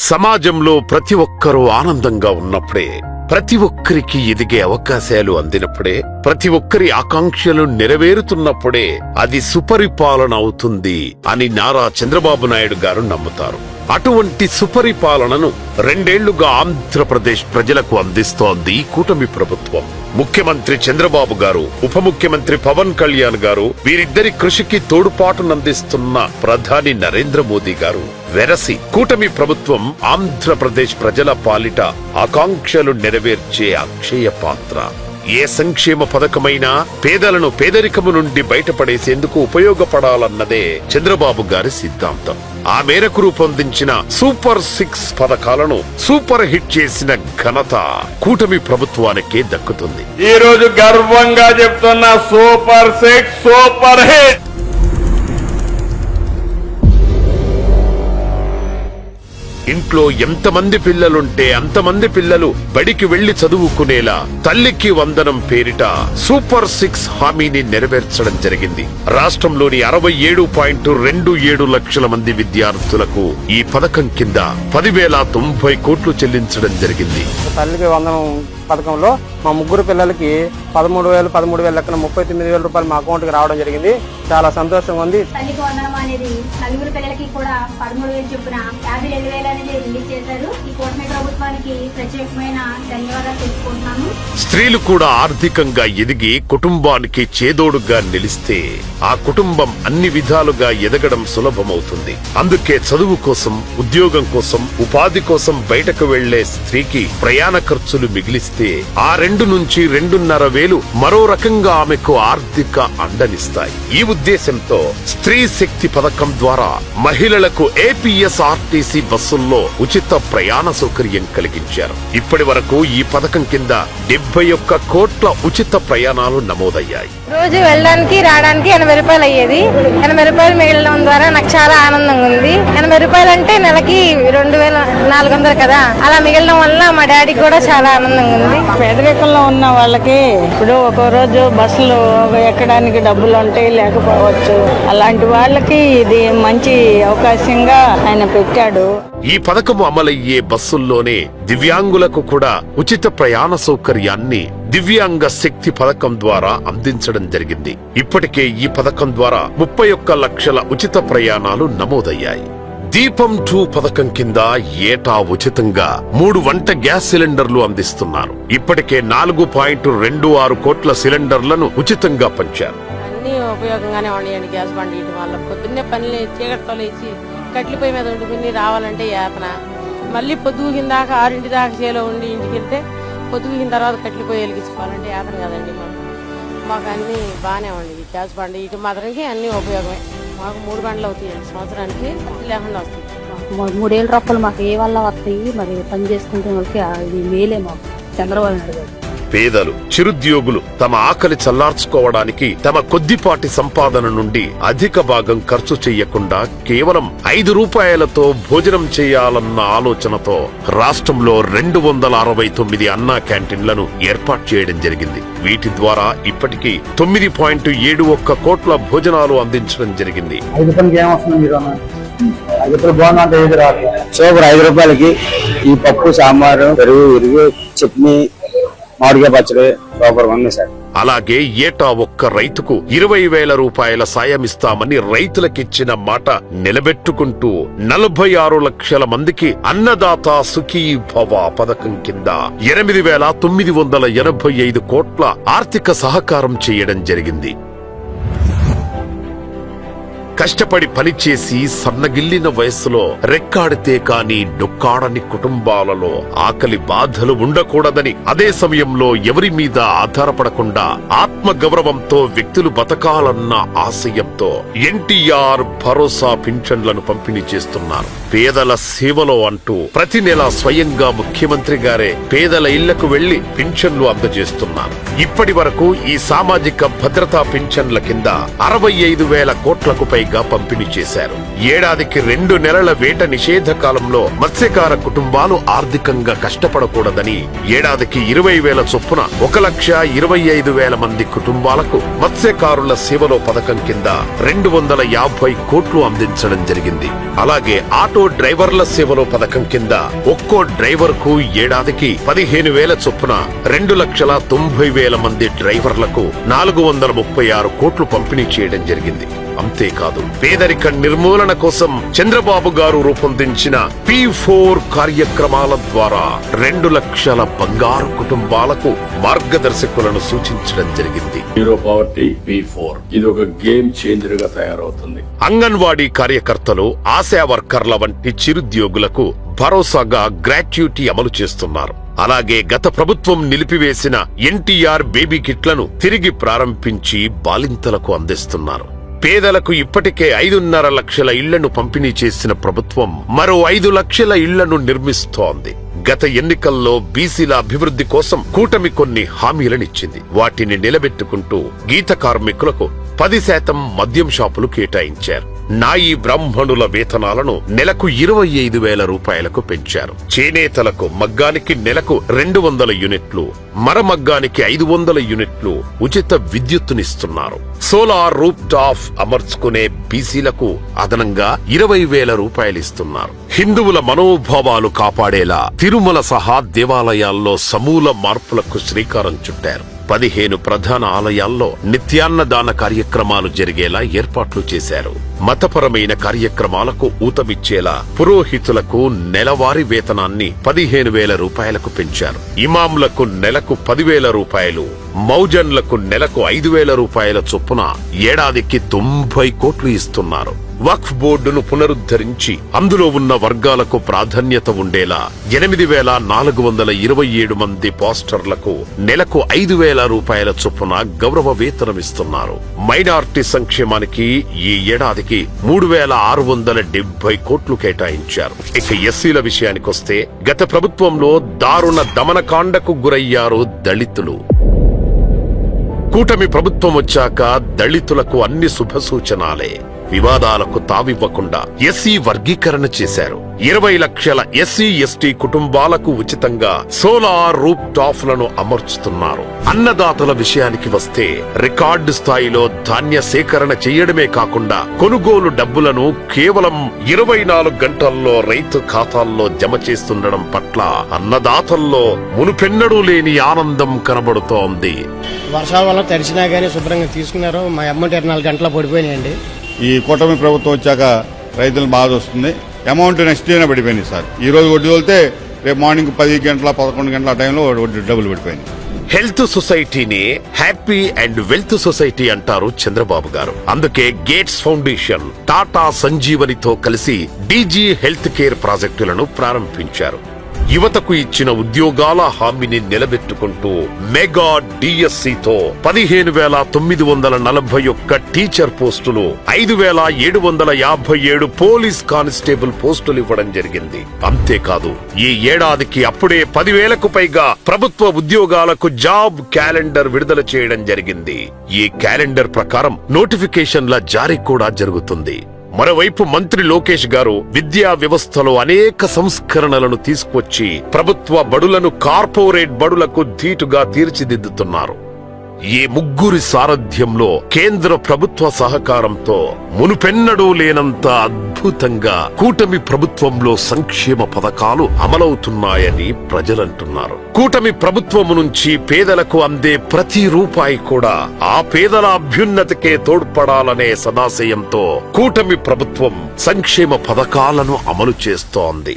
సమాజంలో ప్రతి ఒక్కరూ ఆనందంగా ఉన్నప్పుడే, ప్రతి ఒక్కరికి ఎదిగే అవకాశాలు అందినప్పుడే, ప్రతి ఒక్కరి ఆకాంక్షలు నెరవేరుతున్నప్పుడే అది సుపరిపాలన అవుతుంది అని నారా చంద్రబాబు నాయుడు గారు నమ్ముతారు. అటువంటి సుపరిపాలనను 2 ఏళ్లుగా ఆంధ్రప్రదేశ్ ప్రజలకు అందిస్తోంది కూటమి ప్రభుత్వం. ముఖ్యమంత్రి చంద్రబాబు గారు, ఉప ముఖ్యమంత్రి పవన్ కళ్యాణ్ గారు, వీరిద్దరి కృషికి తోడ్పాటునందిస్తున్న ప్రధాని నరేంద్ర మోదీ గారు వెరసి కూటమి ప్రభుత్వం ఆంధ్రప్రదేశ్ ప్రజల పాలిట ఆకాంక్షలు నెరవేర్చే అక్షయ పాత్ర. ఏ సంక్షేమ పథకమైనా పేదలను పేదరికము నుండి బయటపడేసేందుకు ఉపయోగపడాలన్నదే చంద్రబాబు గారి సిద్ధాంతం. ఆ మేరకు రూపొందించిన సూపర్ 6 పథకాలను సూపర్ హిట్ చేసిన ఘనత కూటమి ప్రభుత్వానికే దక్కుతుంది. ఈ రోజు గర్వంగా చెప్తున్న సూపర్ 6 సూపర్ హిట్. ఇంట్లో ఎంతమంది పిల్లలుంటే అంతమంది పిల్లలు బడికి వెళ్లి చదువుకునేలా తల్లికి వందనం పేరిట సూపర్ 6 హామీని నెరవేర్చడం జరిగింది. రాష్ట్రంలోని 67.27 లక్షల మంది విద్యార్థులకు ఈ పథకం కింద 10,090 కోట్లు చెల్లించడం జరిగింది. తల్లికి వందనం పథకంలో మా ముగ్గురు పిల్లలకి 13,000 లెక్కన 39,000 రూపాయలు మా అకౌంట్ కి రావడం జరిగింది. చాలా సంతోషంగా ఉంది. తల్లికి వందనం అనేది నలుగురు పిల్లలకి కూడా 13,000 చొప్పున 52,000 అనేది రిలీజ్ చేశారు. ఈ కూటమి ప్రభుత్వానికి ప్రత్యేకమైన ధన్యవాదాలు తెలుపుకుంటున్నాను. స్త్రీలు కూడా ఆర్థికంగా ఎదిగి కుటుంబానికి చేదోడుగా నిలిస్తే ఆ కుటుంబం అన్ని విధాలుగా ఎదగడం సులభమవుతుంది. అందుకే చదువు కోసం, ఉద్యోగం కోసం, ఉపాధి కోసం బయటకు వెళ్లే స్త్రీకి ప్రయాణ ఖర్చులు మిగిలిస్తే ఆ 2 నుంచి 2,500 మరో రకంగా ఆమెకు ఆర్థిక అండనిస్తాయి. ఈ ఉద్దేశంతో స్త్రీ శక్తి పథకం ద్వారా మహిళలకు ఏపీఎస్ఆర్టీసీ బస్సుల్లో ఉచిత ప్రయాణ సౌకర్యం కలిగించారు. ఇప్పటి వరకు ఈ పథకం కింద 71 కోట్ల ఉచిత ప్రయాణాలు నమోదయ్యాయి. రోజు వెళ్ళడానికి రావడానికి 80 రూపాయలు అయ్యేది. 80 రూపాయలు మిగలడం ద్వారా నాకు చాలా ఆనందంగా ఉంది. 80 రూపాయలు అంటే నెలకి 2,400 కదా, అలా మిగలడం వల్ల మా డాడీకి కూడా చాలా ఆనందంగా ఉంది. పేదరికంలో ఉన్న వాళ్ళకి ఇప్పుడు ఒక రోజు బస్సులు ఎక్కడానికి డబ్బులు ఉంటాయి, లేకపోవచ్చు. అలాంటి వాళ్ళకి ఇది మంచి అవకాశంగా ఆయన పెట్టాడు. ఈ పథకం అమలయ్యే బస్సుల్లోనే దివ్యాంగులకు కూడా ఉచిత ప్రయాణ సౌకర్యాన్ని దివ్యాంగ శక్తి పథకం ద్వారా అందించడం జరిగింది. ఇప్పటికే ఈ పథకం ద్వారా 31 లక్షల ఉచిత ప్రయాణాలు నమోదయ్యాయి. దీపం 2 పథకం కింద ఏటా ఉచితంగా 3 వంట గ్యాస్ సిలిండర్లు అందిస్తున్నారు. ఇప్పటికే 4.26 కోట్ల సిలిండర్లను ఉచితంగా పంచారు. అన్ని ఉపయోగంగానే ఉన్నాయండి. గ్యాస్ బండి ఇటు వల్ల పొద్దున్నే పనులు చీకటితో లేచి కట్ల పొయ్యి మీద వండుకుని రావాలంటే యాతన. మళ్ళీ పొద్దుగిన దాకా 6 దాకా చేలో ఉండి ఇంటికి వెళ్తే పొద్దుగిన తర్వాత కట్ల పొయ్యి వెలిగించుకోవాలంటే యాతన కదండి. మాకు అన్ని బాగానే ఉంది. గ్యాస్ బండి ఇటు మాత్రానికి అన్ని ఉపయోగమే. మాకు 3 బండ్లు అవుతాయండి సంవత్సరానికి, లేకుండా వస్తుంది. 3,000 రూపాయలు మాకు ఏ వల్ల వస్తాయి, మరి పని చేసుకుంటే వాళ్ళకి ఇది మేలే మాకు చంద్రబాబు నాయుడు గారు. పేదలు, చిరుద్యోగులు తమ ఆకలి చల్లార్చుకోవడానికి తమ కొద్దిపాటి సంపాదన నుండి అధిక భాగం ఖర్చు చెయ్యకుండా కేవలం 5 రూపాయలతో భోజనం చేయాలన్న ఆలోచనతో రాష్ట్రంలో 269 అన్నా క్యాంటీన్లను ఏర్పాటు చేయడం జరిగింది. వీటి ద్వారా ఇప్పటికీ 9.71 కోట్ల భోజనాలు అందించడం జరిగింది. సూపర్ 5 రూపాయలకి ఈ పప్పు, సాంబారు, పెరుగు, విరుగు, చట్నీ, మామిడికాయ పచ్చడి సూపర్ ఉంది సార్. అలాగే ఏటా ఒక్క రైతుకు 20,000 రూపాయల సాయమిస్తామని రైతులకిచ్చిన మాట నిలబెట్టుకుంటూ 46 లక్షల మందికి అన్నదాత సుఖీ భవ పథకం కింద 8,985 కోట్ల ఆర్థిక సహకారం చేయడం జరిగింది. కష్టపడి పనిచేసి సన్నగిల్లిన వయస్సులో రెక్కాడితే కాని డొక్కాడని కుటుంబాలలో ఆకలి బాధలు ఉండకూడదని, అదే సమయంలో ఎవరి మీద ఆధారపడకుండా ఆత్మగౌరవంతో వ్యక్తులు బతకాలన్న ఆశయంతో ఎన్టీఆర్ భరోసా పింఛన్లను పంపిణీ చేస్తున్నారు. పేదల సేవలో అంటూ ప్రతి నెల స్వయంగా ముఖ్యమంత్రి గారే పేదల ఇళ్లకు వెళ్లి పింఛన్లు అందజేస్తున్నారు. ఇప్పటి వరకు ఈ సామాజిక భద్రతా పింఛన్ల కింద 65,000 కోట్లకు పైగా పంపిణీ చేశారు. ఏడాదికి 2 నెలల వేట నిషేధ కాలంలో మత్స్యకార కుటుంబాలు ఆర్థికంగా కష్టపడకూడదని ఏడాదికి 20,000 చొప్పున 1,25,000 మంది కుటుంబాలకు మత్స్యకారుల సేవలో పథకం కింద 250 కోట్లు అందించడం జరిగింది. అలాగే ఆటో డ్రైవర్ల సేవలో పథకం కింద ఒక్కో డ్రైవర్ కు ఏడాదికి 15,000 చొప్పున 2,90,000 మంది డ్రైవర్లకు 436 కోట్లు పంపిణీ చేయడం జరిగింది. అంతేకాదు పేదరిక నిర్మూలన కోసం చంద్రబాబు గారు రూపొందించిన P4 కార్యక్రమాల ద్వారా 2 లక్షల బంగారు కుటుంబాలకు మార్గదర్శకులను సూచించడం జరిగింది. జీరో పవర్టీ P4 ఇది ఒక గేమ్ చేంజర్ గా తయారవుతుంది. అంగన్వాడీ కార్యకర్తలు, ఆశా వర్కర్ల వంటి చిరుద్యోగులకు భరోసాగా గ్రాట్యుటీ అమలు చేస్తున్నారు. అలాగే గత ప్రభుత్వం నిలిపివేసిన NTR బేబీ కిట్లను తిరిగి ప్రారంభించి బాలింతలకు అందిస్తున్నారు. పేదలకు ఇప్పటికే 5.5 లక్షల ఇళ్లను పంపిణీ చేసిన ప్రభుత్వం మరో 5 లక్షల ఇళ్లను నిర్మిస్తోంది. గత ఎన్నికల్లో బీసీల అభివృద్ధి కోసం కూటమి కొన్ని హామీలనిచ్చింది. వాటిని నిలబెట్టుకుంటూ గీత కార్మికులకు 10% మద్యం షాపులు కేటాయించారు. నాయి బ్రాహ్మణుల వేతనాలను నెలకు 25,000 రూపాయలకు పెంచారు. చేనేతలకు మగ్గానికి నెలకు 200 యూనిట్లు, మరమగ్గానికి 500 యూనిట్లు ఉచిత విద్యుత్తునిస్తున్నారు. సోలార్ రూప్ టాప్ అమర్చుకునే బీసీలకు అదనంగా 20,000 రూపాయలు ఇస్తున్నారు. హిందువుల మనోభావాలు కాపాడేలా తిరుమల సహా దేవాలయాల్లో సమూల మార్పులకు శ్రీకారం చుట్టారు. 15 ప్రధాన ఆలయాల్లో నిత్యాన్నదాన కార్యక్రమాలు జరిగేలా ఏర్పాట్లు చేశారు. మతపరమైన కార్యక్రమాలకు ఊతమిచ్చేలా పురోహితులకు నెలవారీ వేతనాన్ని 15,000 రూపాయలకు పెంచారు. ఇమాంలకు నెలకు 10,000 రూపాయలు, మౌజన్లకు నెలకు 5,000 రూపాయల చొప్పున ఏడాదికి 90 కోట్లు ఇస్తున్నారు. వక్ఫ్ బోర్డును పునరుద్ధరించి అందులో ఉన్న వర్గాలకు ప్రాధాన్యత ఉండేలా 8,427 మంది పోస్టర్లకు నెలకు 5,000 రూపాయల చొప్పున గౌరవ వేతనమిస్తున్నారు. మైనార్టీ సంక్షేమానికి ఈ ఏడాదికి 3,670 కోట్లు కేటాయించారు. ఇక ఎస్సీల విషయానికొస్తే గత ప్రభుత్వంలో దారుణ దమనకాండకు గురయ్యారు దళితులు. కూటమి ప్రభుత్వం వచ్చాక దళితులకు అన్ని శుభసూచనాలే. వివాదాలకు తావివ్వకుండా ఎస్సీ వర్గీకరణ చేశారు. 20 లక్షల ఎస్సీ ఎస్టీ కుటుంబాలకు ఉచితంగా సోలార్ రూప్ టాప్లను అమర్చుతున్నారు. అన్నదాతల విషయానికి వస్తే రికార్డు స్థాయిలో ధాన్య సేకరణ చేయడమే కాకుండా కొనుగోలు డబ్బులను కేవలం 24 గంటల్లో రైతు ఖాతాల్లో జమ చేస్తుండడం పట్ల అన్నదాతల్లో మునుపెన్నడూ లేని ఆనందం కనబడుతోంది. వర్షాల వల్ల తడిసినా గానీ శుభ్రంగా తీసుకున్నారు. మా అమౌంట్ 24 గంటల పడిపోయినాయండి. ఈ కూటమి ప్రభుత్వం వచ్చాక రైతులు బాధ వస్తుంది. అమౌంట్ నెక్స్ట్ డేనే పడిపోయింది సార్. ఈ రోజు వడ్డీ వెళ్తే రేపు మార్నింగ్ 10 గంటల 11 గంటల టైంలో వడ్డీ డబ్బులు పడిపోయింది. హెల్త్ సొసైటీని హ్యాపీ అండ్ వెల్త్ సొసైటీ అంటారు చంద్రబాబు గారు. అందుకే గేట్స్ ఫౌండేషన్, టాటా సంజీవనితో కలిసి డీజీ హెల్త్ కేర్ ప్రాజెక్టులను ప్రారంభించారు. యువతకు ఇచ్చిన ఉద్యోగాల హామీని నిలబెట్టుకుంటూ మెగా డిఎస్సితో 15,941 టీచర్ పోస్టులు, 5,757 పోలీస్ కానిస్టేబుల్ పోస్టులు ఇవ్వడం జరిగింది. అంతేకాదు ఈ ఏడాదికి అప్పుడే 10,000కు పైగా ప్రభుత్వ ఉద్యోగాలకు జాబ్ క్యాలెండర్ విడుదల చేయడం జరిగింది. ఈ క్యాలెండర్ ప్రకారం నోటిఫికేషన్ల జారీ కూడా జరుగుతుంది. మరోవైపు మంత్రి లోకేష్ గారు విద్యా వ్యవస్థలో అనేక సంస్కరణలను తీసుకొచ్చి ప్రభుత్వ బడులను కార్పొరేట్ బడులకు ధీటుగా తీర్చిదిద్దుతున్నారు. ఈ ముగ్గురి సారథ్యంలో కేంద్ర ప్రభుత్వ సహకారంతో మునుపెన్నడూ లేనంత అద్భుతంగా కూటమి ప్రభుత్వంలో సంక్షేమ పథకాలు అమలవుతున్నాయని ప్రజలంటున్నారు. కూటమి ప్రభుత్వం నుంచి పేదలకు అందే ప్రతి రూపాయి కూడా ఆ పేదల అభ్యున్నతికే తోడ్పడాలనే సదాశయంతో కూటమి ప్రభుత్వం సంక్షేమ పథకాలను అమలు చేస్తోంది.